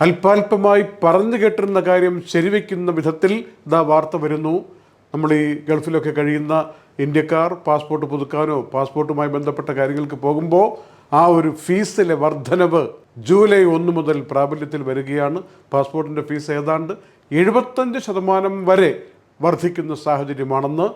അല്പാൽപമായി പറഞ്ഞു കേട്ടിരുന്ന കാര്യം ശരിവെക്കുന്ന വിധത്തിൽ വാർത്ത വരുന്നു. നമ്മൾ ഈ ഗൾഫിലൊക്കെ കഴിയുന്ന ഇന്ത്യക്കാർ പാസ്പോർട്ട് പുതുക്കാനോ പാസ്പോർട്ടുമായി ബന്ധപ്പെട്ട കാര്യങ്ങൾക്ക് പോകുമ്പോൾ ആ ഒരു ഫീസിലെ വർധനവ് ജൂലൈ 1 മുതൽ പ്രാബല്യത്തിൽ വരികയാണ്. പാസ്പോർട്ടിൻ്റെ ഫീസ് ഏതാണ്ട് 75% വരെ വർദ്ധിക്കുന്ന സാഹചര്യമാണെന്ന്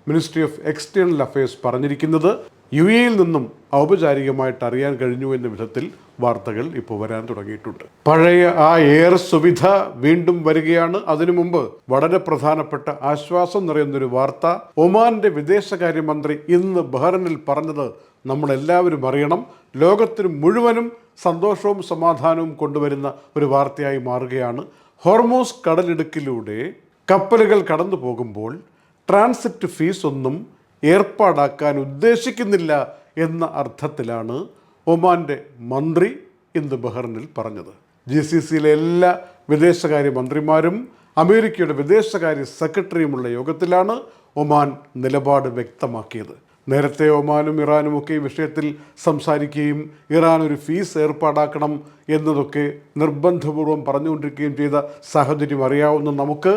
മിനിസ്ട്രി ഓഫ് എക്സ്റ്റേണൽ അഫയേഴ്സ് പറഞ്ഞിരിക്കുന്നത്. യിൽ നിന്നും ഔപചാരികമായിട്ട് അറിയാൻ കഴിഞ്ഞു എന്ന വിധത്തിൽ വാർത്തകൾ ഇപ്പോൾ വരാൻ തുടങ്ങിയിട്ടുണ്ട്. പഴയ ആ എയർ സുവിധ വീണ്ടും വരികയാണ്. അതിനു മുമ്പ് വളരെ പ്രധാനപ്പെട്ട ആശ്വാസം നിറയുന്നൊരു വാർത്ത ഒമാന്റെ വിദേശകാര്യമന്ത്രി ഇന്ന് ബഹ്റൈനിൽ പറഞ്ഞത് നമ്മളെല്ലാവരും അറിയണം. ലോകത്തിന് മുഴുവനും സന്തോഷവും സമാധാനവും കൊണ്ടുവരുന്ന ഒരു വാർത്തയായി മാറുകയാണ്. ഹോർമൂസ് കടലിടുക്കിലൂടെ കപ്പലുകൾ കടന്നു പോകുമ്പോൾ ട്രാൻസിറ്റ് ഫീസ് ഒന്നും ഏർപ്പാടാക്കാൻ ഉദ്ദേശിക്കുന്നില്ല എന്ന അർത്ഥത്തിലാണ് ഒമാൻ്റെ മന്ത്രി ഇന്ന് ബഹ്റൈനിൽ പറഞ്ഞത്. GCCയിലെ എല്ലാ വിദേശകാര്യ മന്ത്രിമാരും അമേരിക്കയുടെ വിദേശകാര്യ സെക്രട്ടറിയുമുള്ള യോഗത്തിലാണ് ഒമാൻ നിലപാട് വ്യക്തമാക്കിയത്. നേരത്തെ ഒമാനും ഇറാനും ഒക്കെ ഈ വിഷയത്തിൽ സംസാരിക്കുകയും ഇറാൻ ഒരു ഫീസ് ഏർപ്പാടാക്കണം എന്നതൊക്കെ നിർബന്ധപൂർവ്വം പറഞ്ഞുകൊണ്ടിരിക്കുകയും ചെയ്ത സാഹചര്യം അറിയാവുന്ന നമുക്ക്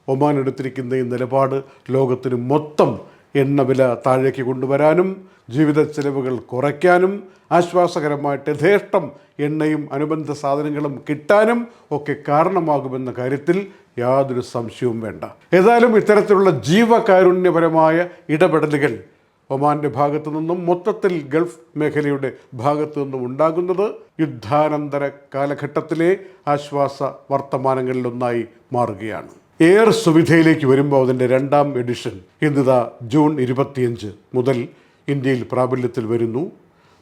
ഒമാൻ എടുത്തിരിക്കുന്ന ഈ നിലപാട് ലോകത്തിന് മൊത്തം എണ്ണവില താഴേക്ക് കൊണ്ടുവരാനും ജീവിത ചെലവുകൾ കുറയ്ക്കാനും ആശ്വാസകരമായിട്ട് യഥേഷ്ടം എണ്ണയും അനുബന്ധ സാധനങ്ങളും കിട്ടാനും ഒക്കെ കാരണമാകുമെന്ന കാര്യത്തിൽ യാതൊരു സംശയവും വേണ്ട. ഏതായാലും ഇത്തരത്തിലുള്ള ജീവകാരുണ്യപരമായ ഇടപെടലുകൾ ഒമാൻ്റെ ഭാഗത്തു നിന്നും മൊത്തത്തിൽ ഗൾഫ് മേഖലയുടെ ഭാഗത്തു നിന്നും ഉണ്ടാകുന്നത് യുദ്ധാനന്തര കാലഘട്ടത്തിലെ ആശ്വാസ വർത്തമാനങ്ങളിലൊന്നായി മാറുകയാണ്. എയർ സുവിധയിലേക്ക് വരുമ്പോൾ അതിൻ്റെ 2ാം എഡിഷൻ ഇന്ന് ജൂൺ 25 മുതൽ ഇന്ത്യയിൽ പ്രാബല്യത്തിൽ വരുന്നു.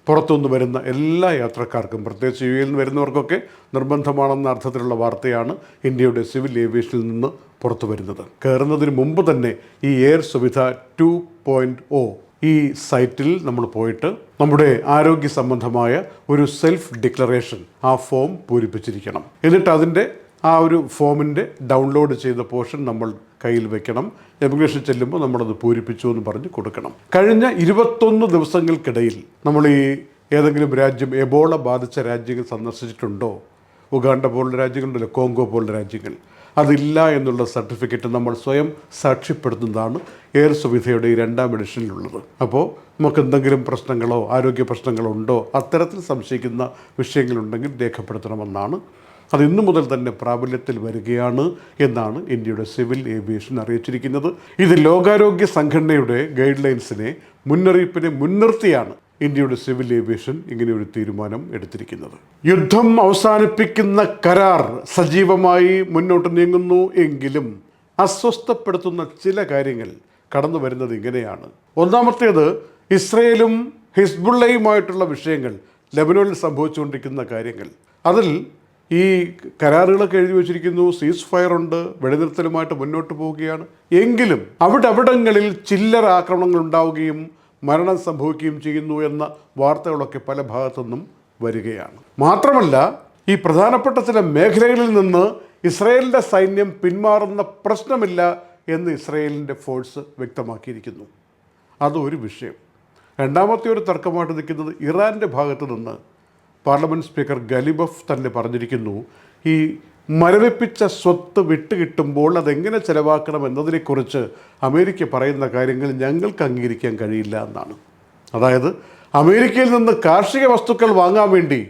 പുറത്തുനിന്ന് വരുന്ന എല്ലാ യാത്രക്കാർക്കും, പ്രത്യേകിച്ച് യിൽ നിന്ന് വരുന്നവർക്കൊക്കെ നിർബന്ധമാണെന്ന അർത്ഥത്തിലുള്ള വാർത്തയാണ് ഇന്ത്യയുടെ സിവിൽ ഏവിയേഷനിൽ നിന്ന് പുറത്തു വരുന്നത്. കയറുന്നതിന് മുമ്പ് തന്നെ ഈ എയർ സുവിധ 2.0 ഈ സൈറ്റിൽ നമ്മൾ പോയിട്ട് നമ്മുടെ ആരോഗ്യ സംബന്ധമായ ഒരു സെൽഫ് ഡിക്ലറേഷൻ ആ ഫോം പൂരിപ്പിച്ചിരിക്കണം. എന്നിട്ട് അതിൻ്റെ ആ ഒരു ഫോമിൻ്റെ ഡൗൺലോഡ് ചെയ്ത പോർഷൻ നമ്മൾ കയ്യിൽ വെക്കണം. എമിഗ്രേഷൻ ചെല്ലുമ്പോൾ നമ്മളത് പൂരിപ്പിച്ചു എന്ന് പറഞ്ഞ് കൊടുക്കണം. കഴിഞ്ഞ 21 ദിവസങ്ങൾക്കിടയിൽ നമ്മൾ ഈ ഏതെങ്കിലും രാജ്യം എബോള ബാധിച്ച രാജ്യങ്ങൾ സന്ദർശിച്ചിട്ടുണ്ടോ? ഉഗാണ്ട പോലുള്ള രാജ്യങ്ങളുണ്ടല്ലോ, കോങ്കോ പോലുള്ള രാജ്യങ്ങൾ. അതില്ല എന്നുള്ള സർട്ടിഫിക്കറ്റ് നമ്മൾ സ്വയം സാക്ഷ്യപ്പെടുത്തുന്നതാണ് എയർ സുവിധയുടെ ഈ 2ാം എഡിഷനിലുള്ളത്. അപ്പോൾ നമുക്ക് എന്തെങ്കിലും പ്രശ്നങ്ങളോ ആരോഗ്യ പ്രശ്നങ്ങളോ ഉണ്ടോ, അത്തരത്തിൽ സംശയിക്കുന്ന വിഷയങ്ങളുണ്ടെങ്കിൽ രേഖപ്പെടുത്തണമെന്നാണ്. അത് ഇന്നു മുതൽ തന്നെ പ്രാബല്യത്തിൽ വരികയാണ് എന്നാണ് ഇന്ത്യയുടെ സിവിൽ ഏവിയേഷൻ അറിയിച്ചിരിക്കുന്നത്. ഇത് ലോകാരോഗ്യ സംഘടനയുടെ ഗൈഡ് ലൈൻസിനെ, മുന്നറിയിപ്പിനെ മുൻനിർത്തിയാണ് ഇന്ത്യയുടെ സിവിൽ ഏവിയേഷൻ ഇങ്ങനെയൊരു തീരുമാനം എടുത്തിരിക്കുന്നത്. യുദ്ധം അവസാനിപ്പിക്കുന്ന കരാർ സജീവമായി മുന്നോട്ട് നീങ്ങുന്നു എങ്കിലും അസ്വസ്ഥപ്പെടുത്തുന്ന ചില കാര്യങ്ങൾ കടന്നു വരുന്നത് ഇങ്ങനെയാണ്. ഒന്നാമത്തേത്, ഇസ്രയേലും ഹിസ്ബുള്ളയുമായിട്ടുള്ള വിഷയങ്ങൾ, ലെബനോനിൽ സംഭവിച്ചുകൊണ്ടിരിക്കുന്ന കാര്യങ്ങൾ. അതിൽ ഈ കരാറുകളൊക്കെ എഴുതി വച്ചിരിക്കുന്നു, സീസ് ഫയർ ഉണ്ട്, വെടിനിർത്തലുമായിട്ട് മുന്നോട്ട് പോവുകയാണ്. എങ്കിലും അവിടങ്ങളിൽ ചില്ലറ ആക്രമണങ്ങൾ ഉണ്ടാവുകയും മരണം സംഭവിക്കുകയും ചെയ്യുന്നു എന്ന വാർത്തകളൊക്കെ പല ഭാഗത്തുനിന്നും വരികയാണ്. മാത്രമല്ല, ഈ പ്രധാനപ്പെട്ട ചില മേഖലകളിൽ നിന്ന് ഇസ്രയേലിൻ്റെ സൈന്യം പിന്മാറുന്ന പ്രശ്നമില്ല എന്ന് ഇസ്രയേലിൻ്റെ ഫോഴ്സ് വ്യക്തമാക്കിയിരിക്കുന്നു. അതൊരു വിഷയം. രണ്ടാമത്തെ ഒരു തർക്കമായിട്ട് നിൽക്കുന്നത് ഇറാൻ്റെ ഭാഗത്ത് നിന്ന് പാർലമെൻറ്റ് സ്പീക്കർ ഗലിബഫ് തന്നെ പറഞ്ഞിരിക്കുന്നു, ഈ മരവിപ്പിച്ച സ്വത്ത് വിട്ടുകിട്ടുമ്പോൾ അതെങ്ങനെ ചെലവാക്കണം എന്നതിനെക്കുറിച്ച് അമേരിക്ക പറയുന്ന കാര്യങ്ങൾ ഞങ്ങൾക്ക് അംഗീകരിക്കാൻ കഴിയില്ല എന്നാണ്. അതായത് അമേരിക്കയിൽ നിന്ന് കാർഷിക വസ്തുക്കൾ വാങ്ങാൻ വേണ്ടി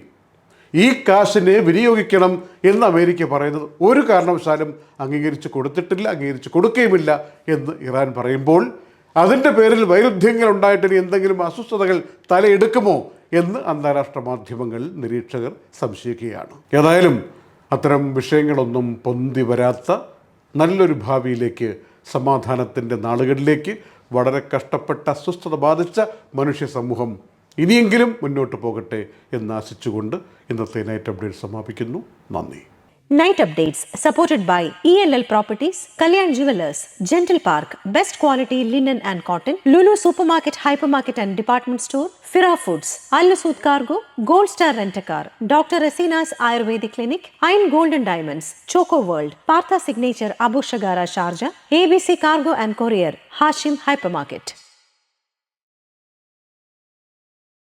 ഈ കാശിനെ വിനിയോഗിക്കണം എന്ന് അമേരിക്ക പറയുന്നത് ഒരു കാരണവശാലും അംഗീകരിച്ച് കൊടുത്തിട്ടില്ല, അംഗീകരിച്ച് കൊടുക്കുകയുമില്ല എന്ന് ഇറാൻ പറയുമ്പോൾ അതിൻ്റെ പേരിൽ വൈരുദ്ധ്യങ്ങൾ ഉണ്ടായിട്ട് എന്തെങ്കിലും അസ്വസ്ഥതകൾ തലയെടുക്കുമോ എന്ന് അന്താരാഷ്ട്ര മാധ്യമങ്ങൾ, നിരീക്ഷകർ സംശയിക്കുകയാണ്. ഏതായാലും അത്തരം വിഷയങ്ങളൊന്നും പൊന്തി വരാത്ത നല്ലൊരു ഭാവിയിലേക്ക്, സമാധാനത്തിൻ്റെ നാളുകളിലേക്ക് വളരെ കഷ്ടപ്പെട്ട അസ്വസ്ഥത ബാധിച്ച മനുഷ്യ സമൂഹം ഇനിയെങ്കിലും മുന്നോട്ട് പോകട്ടെ എന്ന് ആശിച്ചുകൊണ്ട് ഇന്നത്തെ നൈറ്റ് അപ്ഡേറ്റ് സമാപിക്കുന്നു. നന്ദി. Night Updates supported by ELL Properties, Kalyan Jewelers, Gentle Park, Best Quality Linen and Cotton, Lulu Supermarket, Hypermarket and Department Store, Fira Foods, Al Nasood Cargo, Gold Star Rent-A-Car, Dr. Rasina's Ayurvedic Clinic, Iron Gold and Diamonds, Choco World, Partha Signature Abu Shagara Sharjah, ABC Cargo and Courier, Hashim Hypermarket.